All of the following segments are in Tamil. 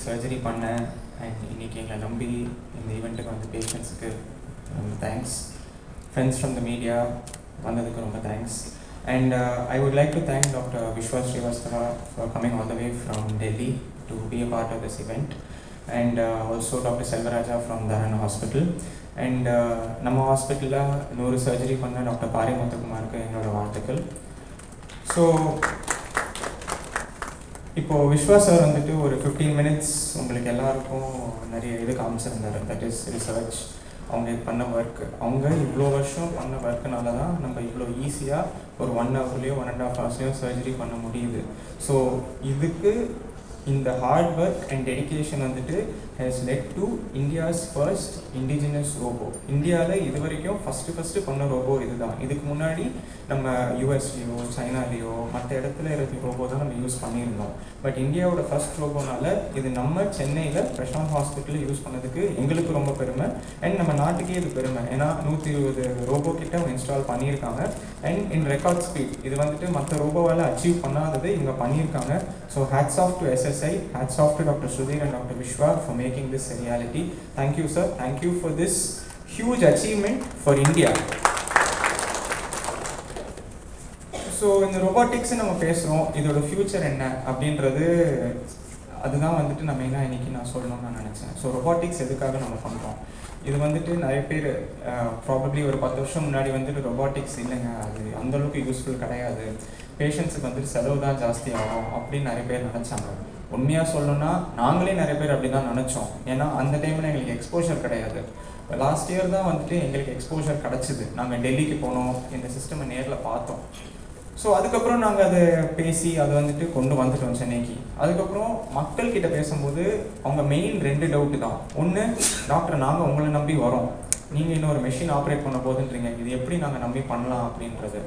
சர்ஜரி பண்ணேன். அண்ட் இன்றைக்கி எங்களை நம்பி இந்த ஈவெண்ட்டுக்கு வந்து பேஷண்ட்ஸுக்கு ரொம்ப thanks. Friends from the media வந்ததுக்கு ரொம்ப thanks. And I would like to thank Dr. Vishwa Srivastava for coming all the way from Delhi to be a part of this event. And also Dr. Selvaraja from Prashanth Hospital. And நம்ம ஹாஸ்பிட்டலில் 100 சர்ஜரி பண்ண டாக்டர் பாரிமுத்துக்குமாருக்கு என்னோடய வாழ்த்துக்கள். ஸோ இப்போது விஸ்வா சார் வந்துட்டு ஒரு 15 minutes உங்களுக்கு எல்லாருக்கும் நிறைய இது காமிச்சிருந்தார். தட் இஸ் ரிசர்ச், அவங்க பண்ண ஒர்க், அவங்க இவ்வளோ வருஷம் பண்ண ஒர்க்குனால தான் நம்ம இவ்வளோ ஈஸியாக ஒரு 1 hourலையோ 1.5 hours சர்ஜரி பண்ண முடியுது. ஸோ இதுக்கு இந்த ஹார்ட் ஒர்க் அண்ட் டெடிக்கேஷன் வந்துட்டு has led to India's first indigenous robot. இந்தியாவில் இது வரைக்கும் ஃபஸ்ட்டு பண்ண ரோபோ இதுதான். இதுக்கு முன்னாடி நம்ம யூஎஸ்லேயோ சைனாலேயோ மற்ற இடத்துல இருக்க ரோபோ தான் நம்ம யூஸ் பண்ணியிருந்தோம். பட் இந்தியாவோட ஃபர்ஸ்ட் ரோபோனால இது நம்ம சென்னையில் பிரசாந்த் ஹாஸ்பிட்டலில் யூஸ் பண்ணதுக்கு எங்களுக்கு ரொம்ப பெருமை. அண்ட் நம்ம நாட்டுக்கே இது பெருமை. ஏன்னா 120 ரோபோ கிட்ட அவங்க இன்ஸ்டால் பண்ணியிருக்காங்க. அண்ட் இன் ரெக்கார்ட் ஸ்பீட் இது வந்துட்டு மற்ற ரோபோவால் அச்சீவ் பண்ணாதது இவங்க பண்ணியிருக்காங்க. So hats off to SSI, hats off to Dr. Sudhir and Dr. Vishwa for making this a reality. Thank you, sir. Thank you for this huge achievement for India. So இந்த ரொபாட்டிக்ஸ் நம்ம பேசுகிறோம், இதோட ஃப்யூச்சர் என்ன அப்படின்றது அதுதான் வந்துட்டு நம்ம மெயினாக இன்றைக்கி நான் சொல்லணும்னு நான் நினச்சேன். ஸோ ரொபாட்டிக்ஸ் எதுக்காக நம்ம பண்ணுறோம், இது வந்துட்டு நிறைய பேர் ப்ராபப்ளி ஒரு 10 வருஷம் முன்னாடி வந்துட்டு ரொபாட்டிக்ஸ் இல்லைங்க, அது அந்தளவுக்கு யூஸ்ஃபுல் கிடையாது, பேஷண்ட்ஸுக்கு வந்துட்டு செலவு தான் ஜாஸ்தி ஆகும் அப்படின்னு நிறைய பேர் நினச்சாங்க. உண்மையாக சொல்லணும்னா நாங்களே நிறைய பேர் அப்படி தான் நினச்சோம். ஏன்னா அந்த டைமில் எங்களுக்கு எக்ஸ்போஷர் கிடையாது. லாஸ்ட் இயர் தான் வந்துட்டு எங்களுக்கு எக்ஸ்போஷர் கிடச்சிது. நாங்கள் டெல்லிக்கு போனோம், இந்த சிஸ்டமை நேரில் பார்த்தோம். ஸோ அதுக்கப்புறம் நாங்கள் அதை பேசி அதை வந்துட்டு கொண்டு வந்துட்டோம் சென்னைக்கு. அதுக்கப்புறம் மக்கள்கிட்ட பேசும்போது அவங்க மெயின் 2 டவுட்டு தான். ஒன்று, டாக்டர் நாங்கள் உங்களை நம்பி வரோம், நீங்கள் இன்னொரு மெஷின் ஆப்ரேட் பண்ண போதுன்றீங்க, இது எப்படி நாங்கள் நம்பி பண்ணலாம் அப்படின்றது.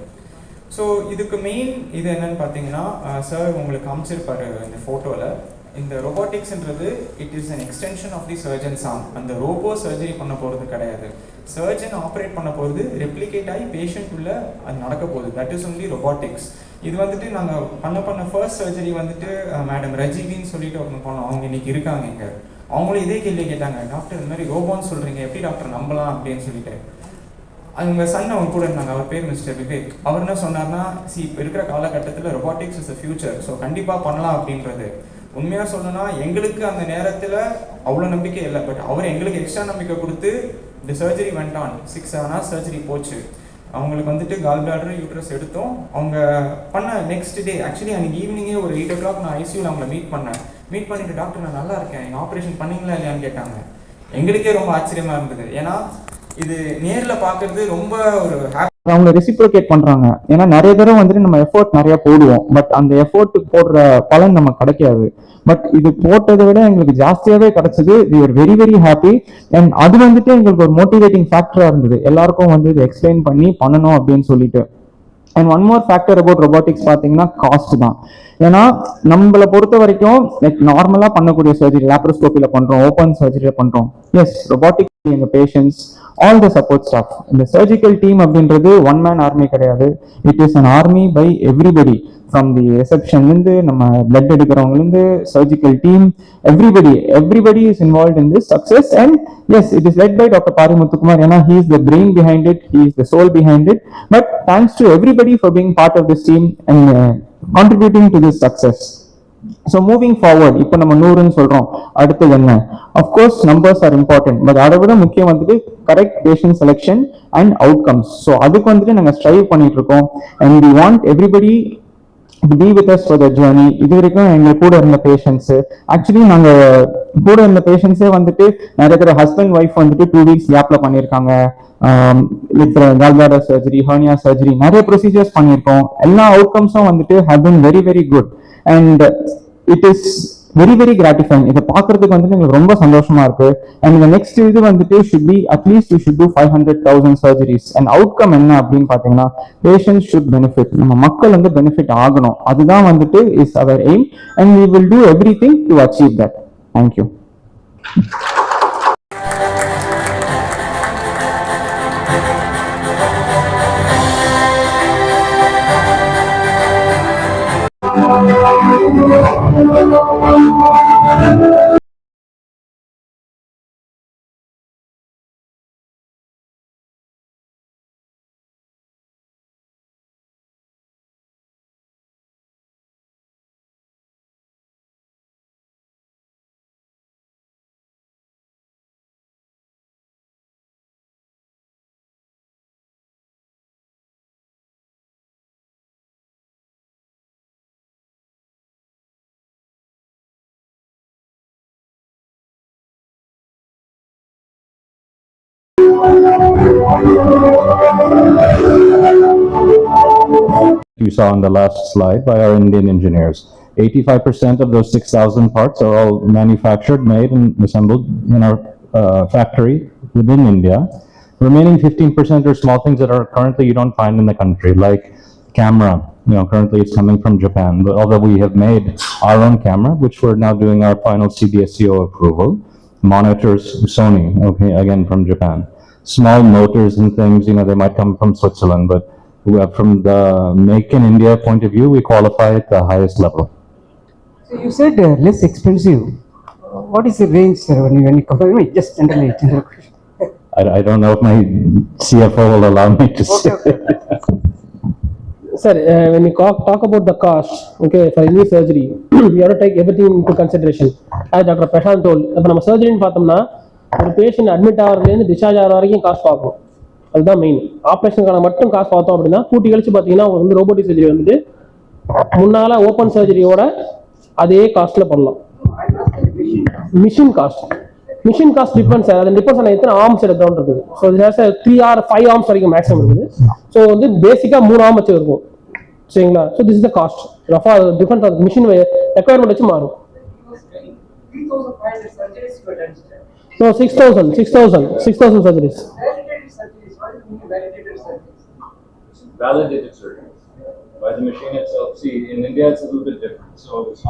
ஸோ இதுக்கு மெயின் இது என்னன்னு பார்த்தீங்கன்னா, சார் உங்களுக்கு காமிச்சிருப்பாரு இந்த ஃபோட்டோவில், இந்த ரொபாட்டிக்ஸ்ன்றது it is an extension of the surgeon's arm. அந்த ரோபோ சர்ஜரி பண்ண போகிறது கிடையாது, சர்ஜன் ஆப்ரேட் பண்ண போகிறது ரெப்ளிகேட் ஆகி பேஷண்ட் உள்ள அது நடக்க போகுது. That is only robotics. இது வந்துட்டு நாங்கள் பண்ண ஃபர்ஸ்ட் சர்ஜரி வந்துட்டு மேடம் ரஜிவின்னு சொல்லிட்டு ஒன்று பண்ணோம், அவங்க இன்னைக்கு இருக்காங்க இங்கே. அவங்களும் இதே கேள்வி கேட்டாங்க, டாக்டர் இந்த மாதிரி ரோபோன்னு சொல்கிறீங்க, எப்படி டாக்டர் நம்பலாம் அப்படின்னு சொல்லிட்டு. அவங்க சன் அவங்க கூட இருந்தாங்க, அவர் பேர் மிஸ்டர் விவேக். அவர் என்ன சொன்னார்னா, இப்போ இருக்கிற காலகட்டத்தில் robotics is a future, so கண்டிப்பாக பண்ணலாம் அப்படின்றது. உண்மையாக சொல்லணும்னா எங்களுக்கு அந்த நேரத்தில் அவ்வளோ நம்பிக்கை இல்லை, பட் அவர் எங்களுக்கு எக்ஸ்ட்ரா நம்பிக்கை கொடுத்து இந்த சர்ஜரி வந்துட்டான். 6-7 hours சர்ஜரி போச்சு. அவங்களுக்கு வந்துட்டு கால் பிளாடர் யூட்ரஸ் எடுத்தோம். அவங்க பண்ண நெக்ஸ்ட் டே ஆக்சுவலி அன்றைக்கி ஈவினிங்கே ஒரு 8 o'clock நான் ஐசியூவில் அவங்கள மீட் பண்ணிட்டு டாக்டர் நான் நல்லா இருக்கேன், நீங்கள் ஆப்ரேஷன் பண்ணிங்களா இல்லையான்னு கேட்டாங்க. எங்களுக்கே ரொம்ப ஆச்சரியமாக இருந்தது. ஏன்னா இது நேரில் பார்க்கறது ரொம்ப ஒரு அவங்க ரெசிப்ரோகேட் பண்றாங்க. ஏன்னா நிறைய தடவை வந்துட்டு நம்ம எஃபோர்ட் நிறைய போடுவோம், பட் அந்த எஃபோர்ட் போடுற பலன் நமக்கு கிடைக்காது. பட் இது போட்டதை விட எங்களுக்கு ஜாஸ்தியாவே கிடைச்சது. We are very very happy. And அது வந்துட்டு எங்களுக்கு ஒரு மோட்டிவேட்டிங் ஃபேக்டரா இருந்தது, எல்லாருக்கும் வந்து இது எக்ஸ்பிளைன் பண்ணி பண்ணணும் அப்படின்னு சொல்லிட்டு. And one more factor about robotics பார்த்தீங்கன்னா காஸ்ட் தான். ஏன்னா நம்மளை பொறுத்த வரைக்கும் லைக் நார்மலாக பண்ணக்கூடிய சர்ஜரி, லேப்ரோஸ்கோப்பியில் பண்ணுறோம், ஓப்பன் சர்ஜரியில் பண்ணுறோம். எஸ், ரொபாட்டிக் எங்கள் patients all the support staff. இந்த சர்ஜிக்கல் டீம் அப்படின்றது 1-man ஆர்மி கிடையாது. It is an army by everybody. From the ரிசப்ஷன்லேருந்து நம்ம பிளட் எடுக்கிறவங்கலேருந்து surgical team, everybody is involve in this success. And yes, it is led by doctor Parimuthukumar. ஏன்னா he is the brain behind it, he is the soul behind it. But thanks to everybody for being part of this team and contributing to this success. So moving forward, இப்போ நம்ம 100ன்னு சொல்றோம், அடுத்தது என்ன? Of course numbers are important, but அதை விட முக்கியம் வந்துட்டு correct patient selection and outcomes. So அதுக்கு வந்துட்டு நாங்கள் ஸ்ட்ரைவ் பண்ணிட்டு இருக்கோம். And we want everybody to be with us for the journey. இது வரைக்கும் எங்க கூட இருந்த பேஷண்ட்ஸ், ஆக்சுவலி நாங்க கூட இருந்த பேஷண்ட்ஸே வந்துட்டு நிறைய பேர் ஹஸ்பண்ட் ஒய்ஃப் வந்துட்டு 2 weeks கேப்ல பண்ணியிருக்காங்க. கால்பிளாடர் சர்ஜரி, ஹெர்னியா சர்ஜரி, நிறைய ப்ரொசீஜர்ஸ் பண்ணியிருக்கோம். எல்லா அவுட்கம்ஸும் வந்துட்டு have been very very good and it is very very gratifying. இதை பார்க்கறதுக்கு வந்துட்டு எங்களுக்கு ரொம்ப சந்தோஷமா இருக்கு. அண்ட் இந்த நெக்ஸ்ட் இது வந்துட்டு should be at least we should do 500,000 surgeries. and outcome என்ன அப்படின்னு பார்த்தீங்கன்னா, patients should benefit. நம்ம மக்கள் வந்து பெனிஃபிட் ஆகணும், அதுதான் வந்துட்டு is our aim and we will do everything to achieve that. Thank you. You saw on the last slide by our Indian engineers. 85% of those 6,000 parts are all manufactured, made, and assembled in our factory within India. Remaining 15% are small things that are currently you don't find in the country, like camera. Currently it's coming from Japan, but although we have made our own camera, which we're now doing our final CDSCO approval, monitors, Sony, okay, again from Japan. Small motors and things, they might come from Switzerland, but from the Make in India point of view, we qualify at the highest level. So you said less expensive. What is the range, sir, when you compare? Just general question. I don't know if my CFO will allow me to say. Sir, when we talk about the cost, okay, for any surgery, we have to take everything into consideration. As Dr. Prashanth told, if we surgery பார்த்தோம்னா ஒரு பேஷண்ட் அட்மிட் ஆகிறதுலேருந்து டிஸ்சார்ஜ் ஆகிற வரைக்கும் காசு பார்க்கணும். அதுதான் மெயின். ஆப்ரேஷனுக்கான மட்டும் காசு பார்த்தோம் அப்படின்னா கூட்டி கழிச்சு பார்த்தீங்கன்னா உங்களுக்கு வந்து ரோபோட்டிக் சர்ஜரி வந்துட்டு முன்னால ஓப்பன் சர்ஜரியோட அதே காஸ்ட்ல பண்ணலாம். Machine cost depends. அது டிபெண்ட்ஸ் ஆன எத்தனை ஆர்ம்ஸ் எடுக்கிறோம் இருக்குது. ஸோ இது 3 or 5 ஆர்ம்ஸ் வரைக்கும் மேக்ஸிமம் இருக்குது. ஸோ வந்து பேசிக்காக 3 ஆர்ம் வச்சு இருக்கும். சரிங்களா? So this is the cost. ரஃபா டிஃபரெண்ட் ஆஃப் மிஷின் ரெக்குவயர்மெண்ட் வச்சு மாறும். 3,500 surgeries were done. No, 6,000 surgeries. Validated surgeries. What do you mean validated surgeries? Validated surgeries by the machine itself. See, in India it's a little bit different. So it's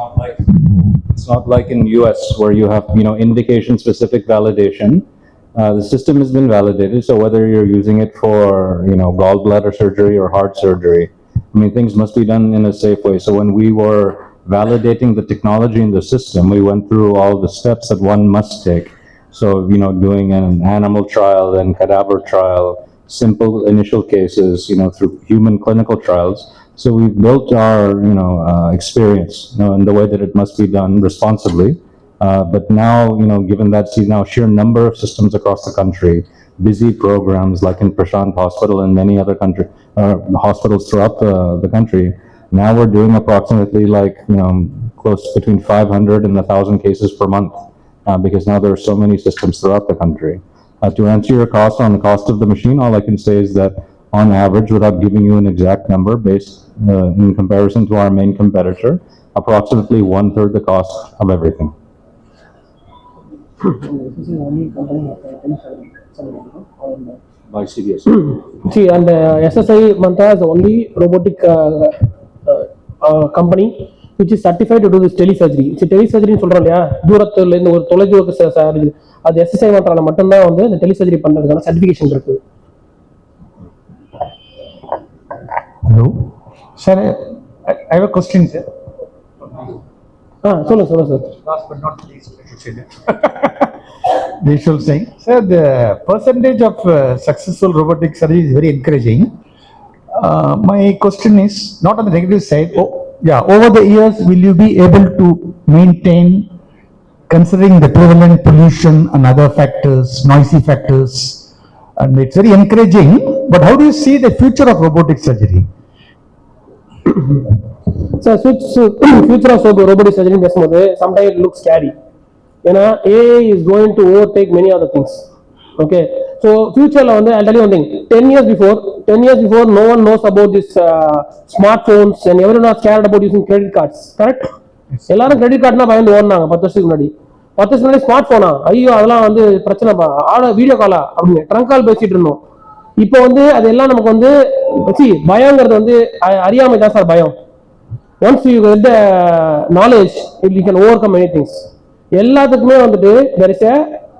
not like in US where you have indication specific validation. The system has been validated, so whether you're using it for gallbladder surgery or heart surgery, things must be done in a safe way. So when we were validating the technology in the system, we went through all the steps that one must take. So doing an animal trial, then cadaver trial, simple initial cases, through human clinical trials. So we've built our experience in the way that it must be done responsibly. But now, given that sheer number of systems across the country, busy programs like in Prashanth Hospital and many other hospitals throughout the country, now we're doing approximately close between 500 and 1,000 cases per month because now there are so many systems throughout the country. To answer your on the cost of the machine, all I can say is that on average, without giving you an exact number based in comparison to our main competitor, approximately 1/3 the cost of everything. By CDS. See, and SSI Manta is the only robotic company which is certified to do this telesurgery. See, telesurgery சொல்றோம் இல்லையா, தூரத்துல இருந்து ஒரு தொலைதூர அது SSI Mantraல மட்டும்தான் வந்து இந்த டெலிசர்ஜரி பண்றதுக்கான சர்டிஃபிகேஷன் இருக்கு. Hello, sir. I have a question, sir. சொல்லுங்க sir. Last but not least, I should say that. They should say, sir, the percentage of successful robotic surgery is very encouraging. My question is not on the negative side. Over the years, will you be able to maintain, considering the prevalent pollution and other factors, noisy factors, and it's very encouraging. But how do you see the future of robotic surgery? So future of robotic surgery பேசும்போது sometimes it looks scary. ஏன்னா AI is going to overtake many other things. Okay, so futureல வந்து I'll tell you one thing. 10 years before no one knows about this smartphones and everyone was scared about using credit cards. Correct? எல்லாரும் கிரெடிட் கார்டுனா பயந்து ஓடுனாங்க 10 வருஷத்துக்கு முன்னாடி. ஸ்மார்ட் போனா ஐயோ அதெல்லாம் வந்து பிரச்சனைப்பா, வீடியோ காலா அப்படின்னு ட்ரங்க் கால் பேசிட்டு இருந்தோம். இப்போ வந்து அதெல்லாம் நமக்கு வந்து பயங்கிறது வந்து அறியாமை தான் சார் பயம். Once you get the knowledge you can overcome many things. எல்லாத்துக்குமே வந்துட்டு there is a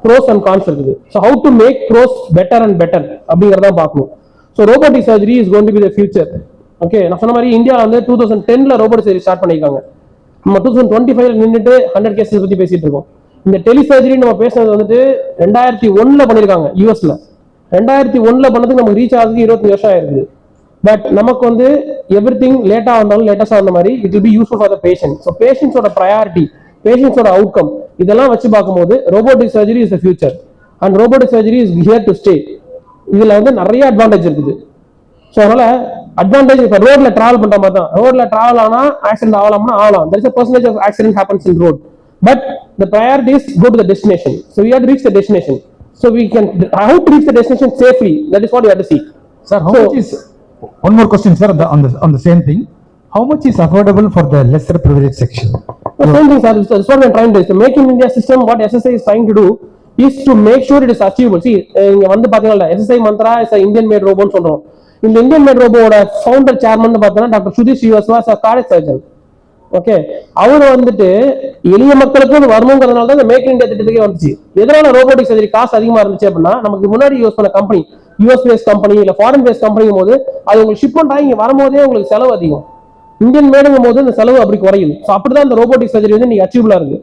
pros and cons இருக்குது. So how to make pros better and better அப்படிங்கிறத பார்க்கணும். So robotic surgery is going to be the future. Okay, நான் சொன்ன மாதிரி இந்தியாவில் வந்து 2010ல robotic surgery ஸ்டார்ட் பண்ணியிருக்காங்க. நம்ம 2025ல நின்றுட்டு 100 கேசஸ் பத்தி பேசிட்டு இருக்கோம். இந்த டெலிசர்ஜரி நம்ம பேசுறது வந்துட்டு 2001ல பண்ணிருக்காங்க யூஎஸ்ல. 2001ல பண்ணதுக்கு நமக்கு ரீச் ஆகுது 25 வருஷம் ஆயிருக்குது. பட் நமக்கு வந்து எவ்ரி திங் லேட்டா வந்தாலும் லேட்டஸ்டா வந்த மாதிரி it will be useful for the patient. So பேஷண்ட்ஸோட ப்ரையாரிட்டி, பேஷண்ட்ஸோட அவுட்கம் இதெல்லாம் வச்சு பார்க்கும்போது robotic surgery is the future and robotic surgery is here to stay. இதுல வந்து நிறைய அட்வான்டேஜ் இருக்குது. ஸோ அதனால அட்வான்டேஜ் இப்போ ரோட்ல டிராவல் பண்ற மாதிரி தான். ரோட்ல டிராவல் ஆனா ஆக்சிடென்ட் ஆகலாம்னா ஆகலாம். there is a percentage of accident happens in road, but the priority is go to the destination. So we have to reach the destination. So we can, how to reach the destination safely, that is what we have to see. Sir, how much is, one more question, sir, on the same thing. How much is affordable for the lesser privileged section? The same thing, sir. That's what we are trying to do. The Make in India system, what SSI is trying to do is to make sure it is achievable. See, இங்க வந்து பாத்தீங்கன்னா SSI mantra is a Indian made robot சொல்றோம். இந்த Indian made robot founder chairman பார்த்தீங்கன்னா doctor Sudhish Srivastava is a cardiac surgeon. Okay, அவர் வந்துட்டு எளிய மக்களுக்கு வரணுங்கிறதுனால தான் இந்த மேக் இன் இந்தியா திட்டத்துக்கே வந்துச்சு. எதனால ரோபோட்டிக் சர்ஜரி காசு அதிகமா இருந்துச்சு அப்படின்னா, நமக்கு முன்னாடி யூஸ் பண்ண கம்பெனி யூஎஸ் பேஸ் கம்பெனி இல்ல ஃபாரின் பேஸ் கம்பெனிங்கும் போது அது உங்களுக்கு ஷிப்மெண்ட் ஆகி இங்க வரும்போதே உங்களுக்கு செலவு அதிகம். இந்தியன் மேடுங்கும் போது இந்த செலவு அப்படி குறையுது. ஸோ அப்படிதான் இந்த ரோபோட்டிக் சர்ஜரி வந்து நீங்க அச்சீவபிளா இருக்கு.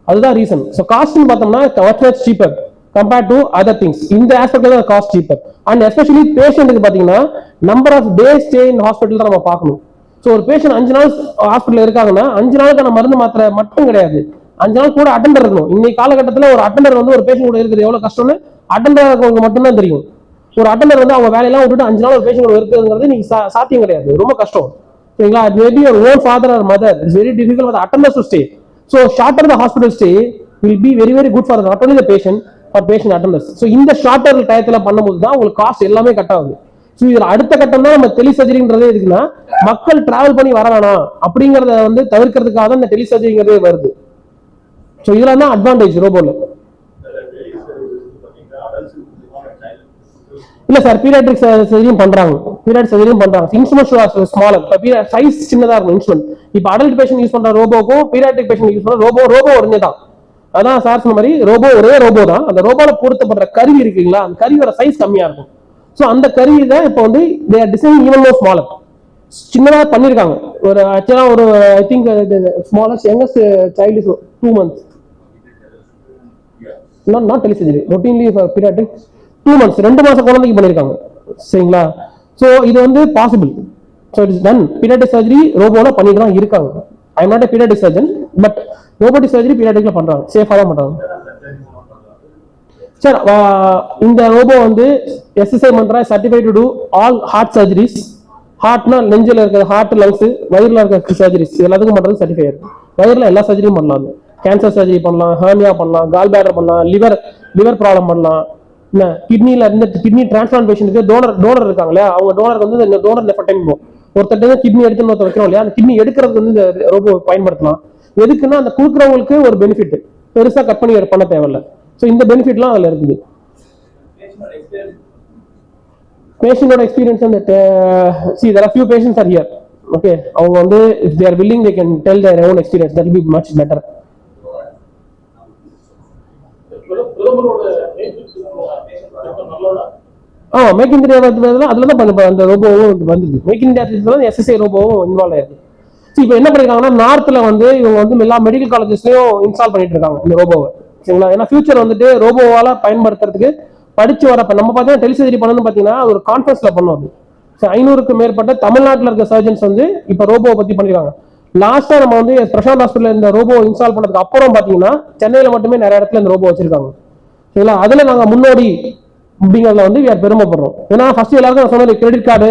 அதுதான் ரீசன். ஸோ காஸ்ட்னு பார்த்தோம்னா much cheaper compared to other things. இந்த ஆஸ்பெக்ட்ல தான் காஸ்ட் சீப்பர். அண்ட் எஸ்பெஷலி பேஷண்ட்டுக்கு பார்த்தீங்கன்னா number of day stay in hospital தான் நம்ம பார்க்கணும். ஸோ ஒரு பேஷண்ட் 5 நாள் ஹாஸ்பிட்டல் இருக்காங்கன்னா 5 நாளுக்கான மருந்து மாத்திரை மட்டும் கிடையாது, 5 நாள் கூட அட்டெண்டர் இருக்கணும். இன்னைக்கு காலகட்டத்தில் ஒரு அட்டெண்டர் வந்து ஒரு பேஷண்ட் கூட இருக்குது எவ்வளவு கஷ்டம்னு அட்டெண்டர் இருக்கவங்க மட்டும்தான் தெரியும். ஒரு அட்டெண்டர் வந்து அவங்க வேலையெல்லாம் விட்டுட்டு 5 நாள் ஒரு பேஷண்ட் கூட இருக்குங்கிறது நீங்க சாத்தியம் கிடையாது, ரொம்ப கஷ்டம். சரிங்களா? Maybe your own father or mother, it's very difficult for the attenders to stay. So shorter the hospital stay will be very very good for not only the patient but patient attenders. So இந்த ஷார்ட்டர் டயத்துல பண்ணும்போது தான் உங்களுக்கு காஸ்ட் எல்லாமே கட் ஆகுது. ஸோ இதுல அடுத்த கட்டம் தான் நம்ம டெலி சர்ஜரிங்கிறதே இருக்குன்னா மக்கள் டிராவல் பண்ணி வர வேணாம் அப்படிங்கறத வந்து தவிர்க்கிறதுக்காக தான் இந்த டெலி சர்ஜரிங்கிறதே வருது. ஸோ இதுல தான் அட்வான்டேஜ் ரோபோல. இல்ல சார், பீடியாட்ரிக் சர்ஜரியும் பண்றாங்க, பீடியாட்ரிக் சர்ஜரியும் பண்றாங்க. இன்ஸ்ட்ருமெண்ட் ஸ்மாலர், சைஸ் சின்னதா இருக்கும் இன்ஸ்ட்ருமெண்ட். இப்ப அடல்ட் பேஷண்ட் யூஸ் பண்ற ரோபோக்கும் பீடியாட்ரிக் பேஷண்ட் யூஸ் பண்ற ரோபோ ஒருங்கே தான். அதான் சார் சொன்ன மாதிரி ரோபோ ஒரே ரோபோ தான். அந்த ரோபோல பொருத்தப்படுற கருவி இருக்குங்களா, அந்த கருவியோட சைஸ் கம்மியா இருக்கும். ஸோ அந்த கருவி தான் இப்போ வந்து they are designing even more smaller, சின்னதாக பண்ணியிருக்காங்க. ஒரு ஆக்சுவலாக ஒரு I think smallest youngest child is 2 months. Not telesurgery, routinely paediatric 2 months, 2 மாசம் குழந்தைக்கு பண்ணியிருக்காங்க. சரிங்களா? ஸோ இது வந்து possible. So it is done. Paediatric surgery ரோபோல பண்ணிட்டு தான் இருக்காங்க. I am not a paediatric surgeon, but robotic surgery பீடியாட்ரிக்ல பண்றாங்க, சேஃபாக தான் பண்றாங்க. சார் இந்த ரோபோ வந்து SSI Mantra certified to to all heart surgeries. ஹார்ட்னா நெஞ்சில் இருக்கிற ஹார்ட், லங்ஸ், வயிறுல இருக்கிற சர்ஜரிஸ் எல்லாத்துக்கும் பண்றது சர்டிஃபை இருக்கு. வயிறுல எல்லா சர்ஜரியும் பண்ணலாம். கேன்சர் சர்ஜரி பண்ணலாம், ஹர்னியா பண்ணலாம், கால் பேடர் பண்ணலாம், லிவர் ப்ராப்ளம் பண்ணலாம். என்ன கிட்னில இருந்து கிட்னி டிரான்ஸ்பிளான்ட் பேஷண்ட்டுக்கு டோனர் இருக்காங்களே, அவங்க டோனருக்கு வந்து இந்த டோனர் நெஃப்ட் டைம் ஒருத்தர் கிட்னி எடுத்து ஒருத்தர் வைக்கிறோம் இல்லையா, அந்த கிட்னி எடுக்கிறதுக்கு வந்து இந்த ரோபோ பயன்படுத்தலாம். எதுக்குன்னா அந்த கொடுக்குறவங்களுக்கு ஒரு பெனிஃபிட், பெருசா கட் பண்ணி பண்ண தேவையில்லை. ஸோ இந்த பெனிஃபிட்லாம் அதில் இருக்குது. பேஷண்டோட எக்ஸ்பீரியன்ஸ் அந்த see there are few patients are here. Okay, அவங்க வந்து if they are willing they can tell their own experience, that will be much better. Make in India அதுல தான் அந்த ரோபோவும் வந்துருக்கு. மேக் இன் இந்தியா எஸ்எஸ்ஐ ரோபோவும் இன்வால்வ் ஆயிருக்கு. இப்போ என்ன பண்ணிருக்காங்கன்னா நார்த்ல வந்து இவங்க வந்து எல்லா மெடிக்கல் காலேஜஸ்லயும் இன்ஸ்டால் பண்ணிட்டு இருக்காங்க இந்த ரோபோவை. சரிங்களா? ஏன்னா ஃபியூச்சர் வந்துட்டு ரோபோவால பயன்படுத்துறதுக்கு படிச்சு வரப்ப நம்ம பார்த்தீங்கன்னா டெலிசர்ஜரி பண்ணணும்னு பார்த்தீங்கன்னா ஒரு கான்ஃபரன்ஸ்ல பண்ணுவோம். 500க்கு மேற்பட்ட தமிழ்நாட்டில் இருக்க சர்ஜன்ஸ் வந்து இப்போ ரோபோவை பத்தி பண்ணிருக்காங்க. லாஸ்டா நம்ம வந்து பிரசாந்த் ஹாஸ்பிட்டல் இந்த ரோபோ இன்ஸ்டால் பண்ணதுக்கு அப்புறம் பாத்தீங்கன்னா சென்னையில மட்டுமே நிறைய இடத்துல இந்த ரோபோ வச்சிருக்காங்க. சரிங்களா? அதுல நாங்க முன்னோடி அப்படிங்கிறதுல வந்து பெருமைப்படுறோம். ஏன்னா ஃபர்ஸ்ட் எல்லாருக்கும் நான் சொன்னது கிரெடிட் கார்டு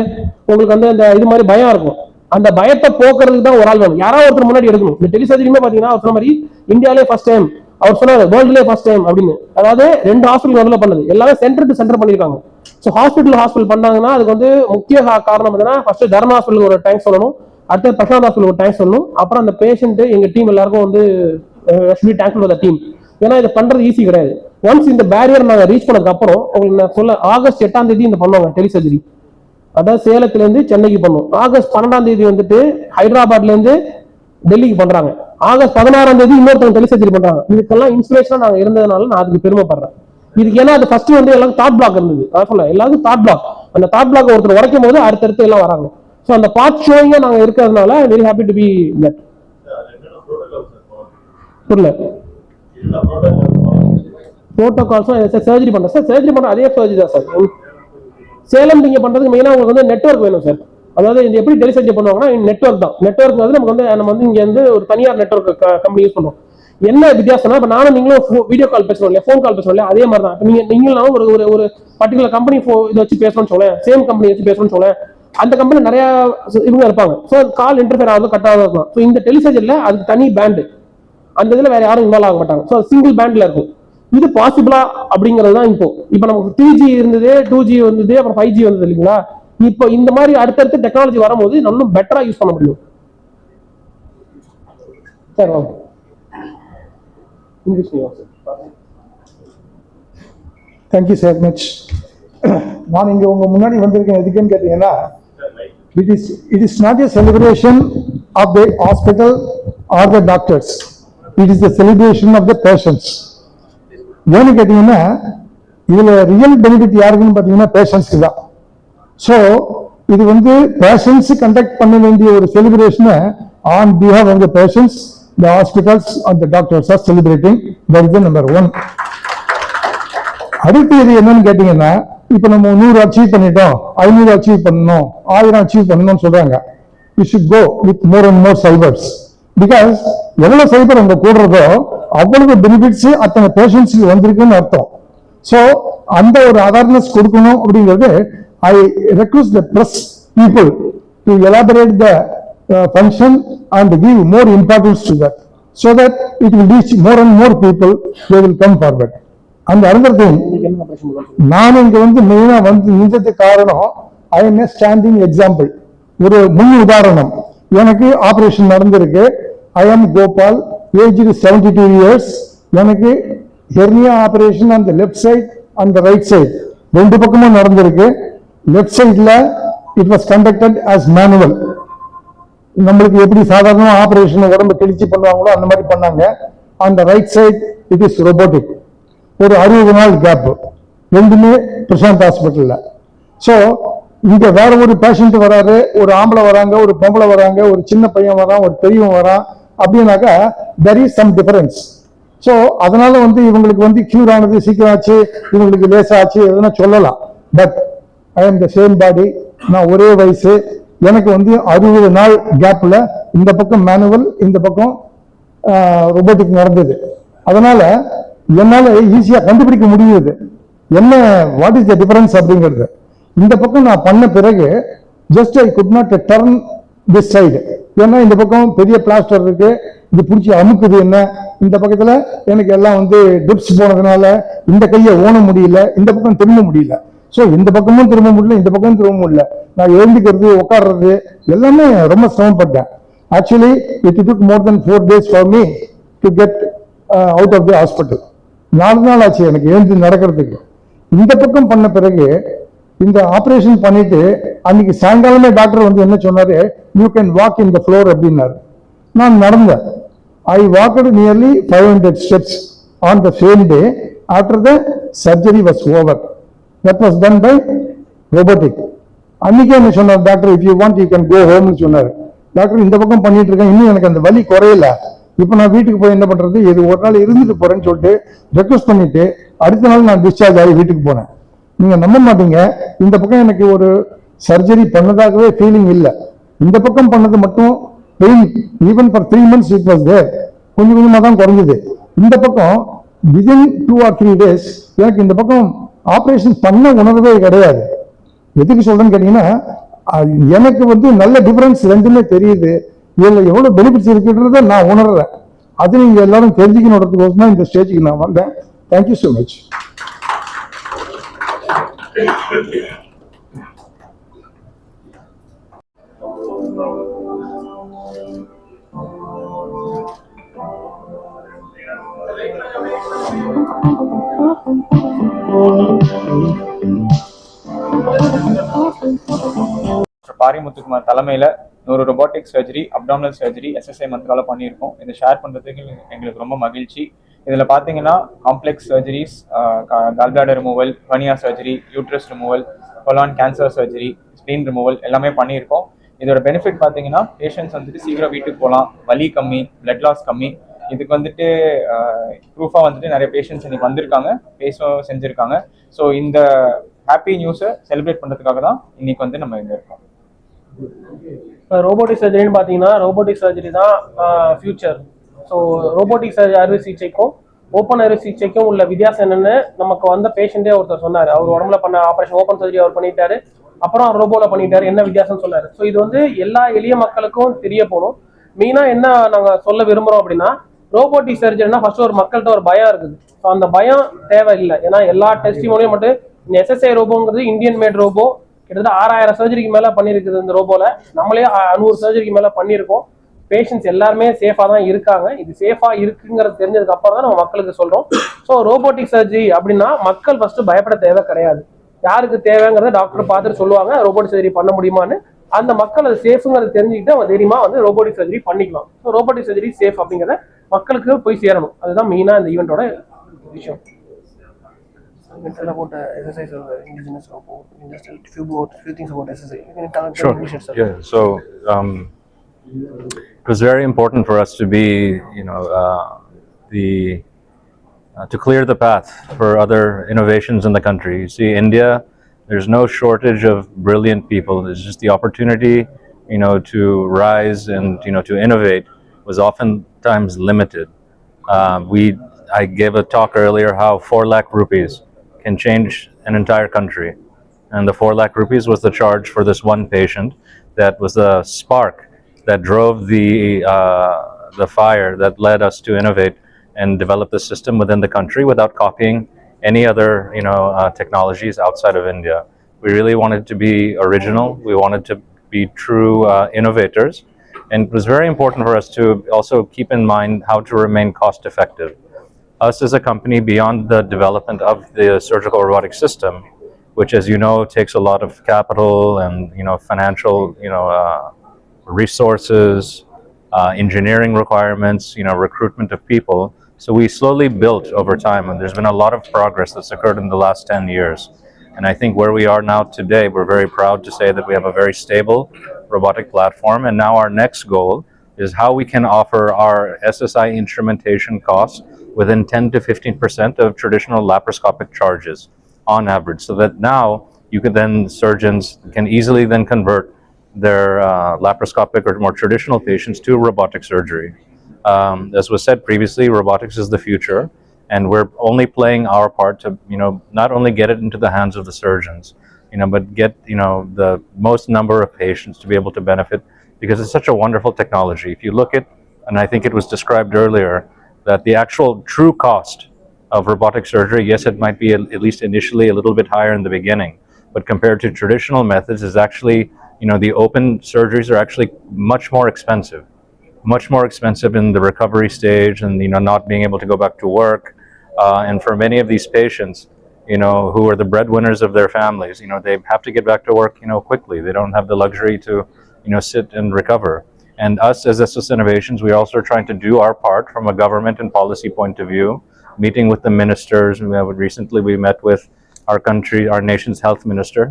உங்களுக்கு வந்து அந்த இது மாதிரி பயம் இருக்கும். அந்த பயத்தை போக்குறதுக்கு தான் ஒரு ஆள் வேணும், யாராவது ஒருத்தர் முன்னாடி எடுக்கணும். இந்த டெலிசர்ஜரியுமே பாத்தீங்கன்னா அவர் சொன்ன மாதிரி இந்தியாவிலே ஃபர்ஸ்ட் டைம், அவர் சொன்னாரு வேர்ல்டுலேயே ஃபர்ஸ்ட் டைம் அப்படின்னு. அதாவது 2 ஹாஸ்பிட்டல் நடுவுல பண்ணது, எல்லாமே சென்டர் டு சென்டர் பண்ணிருக்காங்க. ஸோ ஹாஸ்பிட்டல் பண்ணாங்கன்னா அதுக்கு வந்து முக்கிய காரணம் என்னன்னா ஃபர்ஸ்ட் தர்மா ஹாஸ்பிட்டல் ஒரு தேங்க்ஸ் சொல்லணும், அடுத்து பிரசாந்த் ஹாஸ்பிட்டல் ஒரு தேங்க்ஸ் சொல்லணும், அப்புறம் அந்த பேஷண்ட் எங்க டீம் எல்லாருக்கும் வந்து தேங்க்ஃபுல் ஃபார் த டீம். ஏன்னா இதை பண்றது ஈஸி கிடையாது. ஒன்ஸ் இந்த பேரியர் நாங்கள் ரீச் பண்ணதுக்கு அப்புறம் உங்களுக்கு நான் சொல்ல ஆகஸ்ட் 8ஆம் தேதி இந்த பண்ணுவாங்க டெலிசர்ஜரி. அதாவது சேலத்துல இருந்து சென்னைக்கு பண்ணும். ஆகஸ்ட் 12ஆம் தேதி வந்துட்டு ஹைதராபாத்ல இருந்து டெல்லிக்கு பண்றாங்க. ஆகஸ்ட் 16ஆம் தேதி இன்னொருத்தவங்க டெலிசர்ஜரி பண்றாங்க. இதுக்கெல்லாம் இன்ஸ்பிரேஷனா நாங்க இருந்ததுனால நான் அதுக்கு பெருமைப்படுறேன். இதுக்கு ஏன்னா அது ஃபர்ஸ்ட் வந்து எல்லாரும் தாட் பிளாக் இருந்தது. அதான் சொல்ல எல்லாருக்கும் தாட் பிளாக். அந்த தாட் பிளாக் ஒருத்தர் உடைக்கும் போது அடுத்தடுத்து எல்லாம் வராங்க. ஸோ அந்த பார்ட் ஷோயிங்கா நாங்க இருக்கிறதுனால very happy to be that. புரியல புரோட்டோகால்ஸும் சர்ஜரி பண்றேன் சார். சர்ஜரி பண்ற அதே சர்ஜரி தான் சார். சேலம் நீங்க பண்றதுக்கு மெயினா உங்களுக்கு வந்து நெட்வொர்க் வேணும் சார். அதாவது இந்த எப்படி டெலிசர்ஜரி பண்ணுவாங்கன்னா நெட்வொர்க் தான். நெட்வொர்க் வந்து நம்ம வந்து இங்க வந்து ஒரு தனியார் நெட்வொர்க் கம்பெனி யூஸ் பண்றோம். என்ன வித்தியாசம்னா இப்ப நானும் நீங்களும் வீடியோ கால் பேசுறோம் இல்லையா, ஃபோன் கால் பேசுறோம் இல்லையா, அதே மாதிரி தான் நீங்களும் ஒரு பர்டிகுலர் கம்பெனி இதை வச்சு பேசணும்னு சொல்ல, சேம் கம்பெனி வச்சு பேசணும்னு சொல்ல, அந்த கம்பெனி நிறைய இவங்க இருப்பாங்க. ஸோ கால் இன்டர்ஃபியர் ஆகுது, கட் ஆகுது இருக்கும். ஸோ இந்த டெலிசர்ஜரியில் அதுக்கு தனி பேண்டு, அந்த இதில் வேற யாரும் இன்வால்வ் ஆக மாட்டாங்க. ஸோ சிங்கிள் பேண்ட்ல இருக்கும். இது பாசிபிளா அப்படிங்கிறது தான் இப்போ நமக்கு 3G இருந்தது, 2G வந்தது, அப்புறம் 5G வந்தது இல்லைங்களா? இப்போ இந்த மாதிரி அடுத்தடுத்து டெக்னாலஜி வரும்போது இன்னும் பெட்டரா யூஸ் பண்ண முடியும். சார் வாங்க. Thank you sir much. நான் இங்கே உங்கள் முன்னாடி வந்திருக்கேன் எதுக்குன்னு கேட்டீங்கன்னா, it is not a celebration of the hospital or the doctors. It is a celebration of the patients. ஏன்னு கேட்டீங்கன்னா, இதுல ரியல் பெனிஃபிட் யாருக்குன்னு பார்த்தீங்கன்னா பேஷண்ட்ஸ்க்கு தான். ஸோ இது வந்து பேஷண்ட்ஸ் கண்டக்ட் பண்ண வேண்டிய ஒரு செலிப்ரேஷனை on behalf of the patients, the hospitals and the doctors are celebrating. That is the number 1. அடுத்து இது என்னன்னு கேட்டீங்கன்னா, இப்ப நம்ம 100 அச்சீவ் பண்ணிட்டோம், 500 அச்சீவ் பண்ணணும், 1000 அச்சீவ் பண்ணணும்னு சொல்றாங்க. You should go with more and more ciphers. Because எவ்வளவு சைபர் அங்க கூடுறதோ அவ்வளவு பெனிஃபிட்ஸ் அத்தனை பேஷண்ட்ஸ்க்கு வந்திருக்குன்னு அர்த்தம். ஸோ அந்த ஒரு அவேர்னஸ் கொடுக்கணும் அப்படிங்கிறது. ஐ request the press people to elaborate the function and give more importance to that, so that it will reach more and more people, they will come forward. And another thing, நான் இங்க வந்து மெயினா வந்து நின்றதுக்கு காரணம், I am a standing example, ஒரு முன் உதாரணம். எனக்கு ஆபரேஷன் நடந்திருக்கு. I am Gopal, age 72 years. எனக்கு ஹெர்னியா ஆபரேஷன் அந்த left side and right side ரெண்டு பக்கமும் நடந்திருக்கு. லெஃப்ட் சைட்ல it was conducted as manual. நம்மளுக்கு எப்படி சாதாரண ஆபரேஷன் உடம்பு கிழிச்சு பண்ணுவாங்களோ அந்த மாதிரி பண்ணாங்க. அந்த right side it is robotic. ஒரு 60 நாள் கேப், ரெண்டுமே பிரசாந்த் ஹாஸ்பிட்டல்ல. ஸோ இங்க வேற ஒரு பேஷண்ட் வராரு, ஒரு ஆம்பளை வராங்க, ஒரு பொம்பளை வராங்க, ஒரு சின்ன பையன் வரான், ஒரு பெரியவன் வரான் அப்படின்னாக்கா there is some difference. So அதனால வந்து இவங்களுக்கு வந்து கியூர் ஆனது சீக்கிரம் ஆச்சு, இவங்களுக்கு லேசாச்சு எதுனா சொல்லலாம். But I am the same பாடி, நான் ஒரே வயசு, எனக்கு வந்து 60 நாள் கேப்ல இந்த பக்கம் மேனுவல், இந்த பக்கம் ரோபோட்டிக் நடந்தது. அதனால என்னால ஈஸியா கண்டுபிடிக்க முடியுது என்ன வாட் இஸ் த டிஃபரன்ஸ் அப்படிங்கிறது. இந்த பக்கம் நான் பண்ண பிறகு just I could not turn this side. ஏன்னா இந்த பக்கம் பெரிய பிளாஸ்டர் இருக்கு, இது பிடிச்சி அமுக்குது என்ன. இந்த பக்கத்துல எனக்கு எல்லாம் வந்து டிப்ஸ் போனதுனால இந்த கையை ஓன முடியல, இந்த பக்கம் திரும்ப முடியல. ஸோ இந்த பக்கமும் திரும்ப முடியல, இந்த பக்கமும் திரும்ப முடியல. நான் எழுந்திக்கிறது, உட்காடுறது எல்லாமே ரொம்ப சிரமப்பட்டேன். Actually it took more than 4 days for me to get out of the hospital. 4 நாள் ஆச்சு எனக்கு எழுந்து நடக்கிறதுக்கு. இந்த பக்கம் பண்ண பிறகு இந்த ஆபரேஷன் பண்ணிட்டு அன்னைக்கு சாயங்காலமே டாக்டர் வந்து என்ன சொன்னாரு, you can walk in the floor அப்படின்னாரு. நான் நடந்தேன். I walked nearly 500 steps on the same day after the surgery was over. That was done by robotic. அன்னைக்கே என்ன சொன்னார் doctor, if you want you can go ஹோம்னு சொன்னார். டாக்டர் இந்த பக்கம் பண்ணிட்டு இருக்கேன், இன்னும் எனக்கு அந்த வலி குறையல, இப்போ நான் வீட்டுக்கு போய் என்ன பண்றது, இது ஒரு நாள் இருந்துட்டு போறேன்னு சொல்லிட்டு ரெக்வஸ்ட் பண்ணிட்டு அடுத்த நாள் நான் டிஸ்சார்ஜ் ஆகி வீட்டுக்கு போனேன். நீங்க நம்ப மாட்டீங்க, இந்த பக்கம் எனக்கு ஒரு சர்ஜரி பண்ணதாகவே ஃபீலிங் இல்லை. இந்த பக்கம் பண்ணது மட்டும் pain, even for 3 months it was there, கொஞ்சம் கொஞ்சமாக தான் குறைஞ்சது. இந்த பக்கம் விதின் 2 or 3 days எனக்கு இந்த பக்கம் ஆபரேஷன் பண்ண உணர்வே கிடையாது. எதுக்கு சொல்றேன்னு கேட்டீங்கன்னா, எனக்கு வந்து நல்ல டிஃபரன்ஸ் ரெண்டுமே தெரியுது. இதுல எவ்வளவு பெனிஃபிட்ஸ் இருக்குன்றத நான் உணர்றேன். அது நீங்க எல்லாரும் தெரிஞ்சுக்கணுன்றதுக்கோசம் தான் இந்த ஸ்டேஜுக்கு நான் வந்தேன். Thank you so much. பாரிமுத்துக்குமார் தலைமையில ஒரு robotic surgery, abdominal surgery SSI மந்த்ரால பண்ணியிருக்கோம். இதை ஷேர் பண்றதுக்கு எங்களுக்கு ரொம்ப மகிழ்ச்சி. இதுல பாத்தீங்கன்னா complex surgeries, gall bladder removal, hernia surgery, uterus removal, colon cancer surgery, spleen removal எல்லாமே பண்ணியிருக்கோம். இதோட பெனிஃபிட் பாத்தீங்கன்னா பேஷண்ட்ஸ் வந்துட்டு சீக்கிரம் வீட்டுக்கு போகலாம், வலி கம்மி, பிளட் லாஸ் கம்மி. இதுக்கு வந்துட்டு ப்ரூஃபாக வந்துட்டு நிறைய பேஷண்ட்ஸ் இன்னைக்கு வந்திருக்காங்க, பேசவும் செஞ்சுருக்காங்க. ஸோ இந்த ஹாப்பி நியூஸை செலிப்ரேட் பண்ணுறதுக்காக தான் இன்னைக்கு வந்து நம்ம இங்கே இருக்கோம். ரோபோட்டிக் சர்ஜரின்னு பார்த்தீங்கன்னா ரோபோட்டிக் சர்ஜரி தான் ஃபியூச்சர். ஸோ ரோபோட்டிக் அறுவை சிகிச்சைக்கும் ஓப்பன் அறுவை சிகிச்சைக்கும் உள்ள வித்தியாசம் என்னென்னு நமக்கு வந்த பேஷண்ட்டே ஒருத்தர் சொன்னார். அவர் உடம்புல பண்ண ஆப்ரேஷன் ஓப்பன் சர்ஜரி அவர் பண்ணிட்டாரு, அப்புறம் அவர் ரோபோல பண்ணிட்டாரு, என்ன வித்தியாசம்னு சொன்னார். ஸோ இது வந்து எல்லா எளிய மக்களுக்கும் தெரிய போகணும். மெயினாக என்ன நாங்கள் சொல்ல விரும்புகிறோம் அப்படின்னா, ரோபோட்டிக் சர்ஜரினா ஃபர்ஸ்ட் ஒரு மக்கள்கிட்ட ஒரு பயம் இருக்குது. ஸோ அந்த பயம் தேவையில்லை. ஏன்னா எல்லா டெஸ்டிமோனியும் மட்டும் இந்த எஸ்எஸ்ஐ ரோபோங்கிறது இந்தியன் மேட் ரோபோ, கிட்டத்தட்ட 6000 சர்ஜரிக்கு மேலே பண்ணியிருக்குது இந்த ரோபோல. நம்மளே 100 சர்ஜரிக்கு மேலே பண்ணியிருக்கோம். பேஷண்ட்ஸ் எல்லாருமே சேஃபாக தான் இருக்காங்க. இது சேஃபாக இருக்குங்கிறது தெரிஞ்சதுக்கு அப்புறம் தான் நம்ம மக்களுக்கு சொல்கிறோம். ஸோ ரோபோட்டிக் சர்ஜரி அப்படின்னா மக்கள் ஃபர்ஸ்ட் பயப்பட தேவை கிடையாது. யாருக்கு தேவைங்கிறத டாக்டர் பார்த்துட்டு சொல்லுவாங்க ரோபோட்டிக் சர்ஜரி பண்ண முடியுமான்னு. அந்த மக்கள் அது சேஃபுங்கிறத தெரிஞ்சுக்கிட்டு அவங்க தைரியமா வந்து ரோபோட்டிக் சர்ஜரி பண்ணிக்கலாம். ஸோ ரோபோட்டிக் சர்ஜரி சேஃப் அப்படிங்கிறத மக்களுக்கு போய் சேரணும். அதுதான் மெயினாக இந்த ஈவெண்ட்டோட விஷயம். About exercise or indigenous robot, just a few things about SSI. You can tell Sure. Yeah. So it was very important for us to be, to clear the path for other innovations in the country. You see, India, there's no shortage of brilliant people. There's just the opportunity, to rise and to innovate was oftentimes limited. I gave a talk earlier how 4 lakh rupees can change an entire country, and the 4 lakh rupees was the charge for this one patient. That was the spark that drove the fire that led us to innovate and develop the system within the country without copying any other technologies outside of India. We really wanted to be original. We wanted to be true innovators, and it was very important for us to also keep in mind how to remain cost effective. Us as a company, beyond the development of the surgical robotic system, which, as you know, takes a lot of capital and financial resources, engineering requirements, recruitment of people. So we slowly built over time, and there's been a lot of progress that's occurred in the last 10 years. And I think where we are now today, we're very proud to say that we have a very stable robotic platform. And now our next goal is how we can offer our SSI instrumentation costs within 10 to 15% of traditional laparoscopic charges on average, so that now surgeons can easily then convert their laparoscopic or more traditional patients to robotic surgery. As was said previously, robotics is the future, and we're only playing our part to not only get it into the hands of the surgeons, but get the most number of patients to be able to benefit, because it's such a wonderful technology. If you look at, and I think it was described earlier, that the actual true cost of robotic surgery, yes, it might be at least initially a little bit higher in the beginning, but compared to traditional methods, is actually, the open surgeries are actually much more expensive in the recovery stage, and not being able to go back to work. And for many of these patients, who are the breadwinners of their families, they have to get back to work, quickly. They don't have the luxury to, sit and recover. And us as SS Innovations, we also are trying to do our part from a government and policy point of view, meeting with the ministers. Recently we met with our nation's health minister,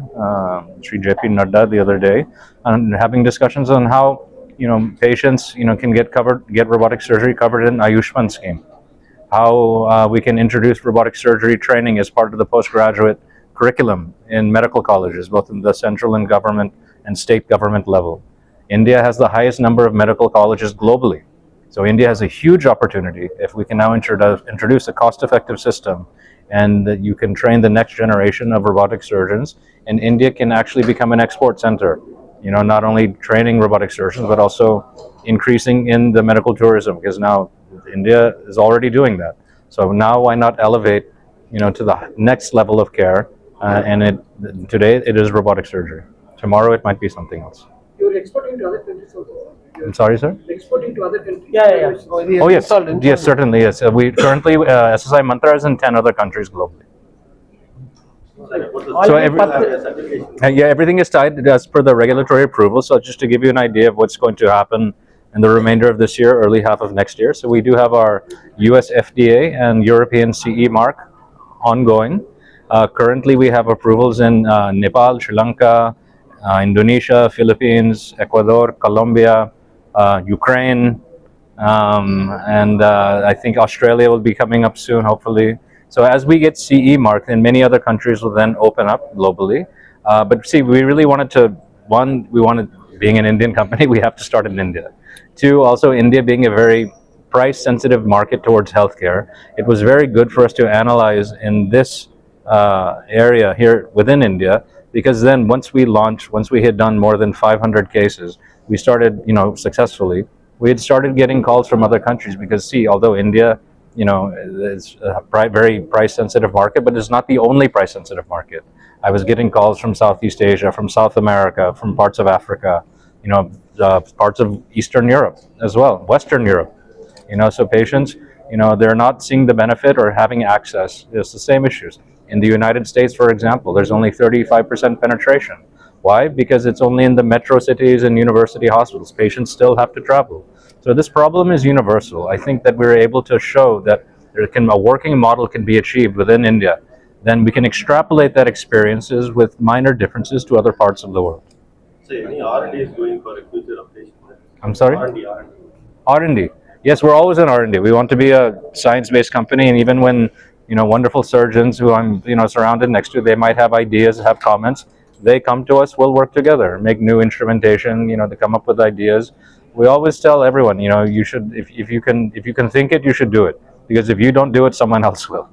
Sri JP Nadda, the other day, and having discussions on how patients can get robotic surgery covered in Ayushman scheme. How we can introduce robotic surgery training as part of the postgraduate curriculum in medical colleges, both in the central and government and state government level. India has the highest number of medical colleges globally. So India has a huge opportunity if we can now introduce a cost-effective system, and that you can train the next generation of robotic surgeons, and India can actually become an export center, not only training robotic surgeons, but also increasing in the medical tourism, because now India is already doing that. So now why not elevate, to the next level of care, and today it is robotic surgery. Tomorrow it might be something else. You're exporting to other countries also. I'm sorry, sir? Exporting to other countries. Yeah. Oh, yes. Yes, certainly, yes. We currently, SSI Mantra is in 10 other countries globally. So everything is tied as per the regulatory approval. So just to give you an idea of what's going to happen in the remainder of this year, early half of next year. So we do have our US FDA and European CE mark ongoing. Currently, we have approvals in Nepal, Sri Lanka, Indonesia, Philippines, Ecuador, Colombia, Ukraine, and I think Australia will be coming up soon, hopefully. So as we get CE marked, then many other countries will then open up globally. But see, we really wanted to, being an Indian company, we have to start in India. 2, also India being a very price-sensitive market towards healthcare, it was very good for us to analyze in this area here within India, because then once we had done more than 500 cases, we started, successfully, we had started getting calls from other countries because, see, although India, is a very price sensitive market, but it's not the only price sensitive market. I was getting calls from Southeast Asia, from South America, from parts of Africa, parts of Eastern Europe as well, Western Europe. So patients, they're not seeing the benefit or having access. It's the same issues. In the United States, for example, there's only 35% penetration. Why? Because it's only in the metro cities and university hospitals. Patients still have to travel. So this problem is universal. I think that we're able to show that a working model can be achieved within India. Then we can extrapolate that experiences with minor differences to other parts of the world. So any R&D is going for a future of patients? I'm sorry? R&D. R&D. Yes, we're always in R&D. We want to be a science-based company, and even when wonderful surgeons who I'm surrounded next to, they might have ideas, have comments. They come to us. We'll work together, make new instrumentation. To come up with ideas. We always tell everyone, you should, if you can think it, you should do it, because if you don't do it, someone else will.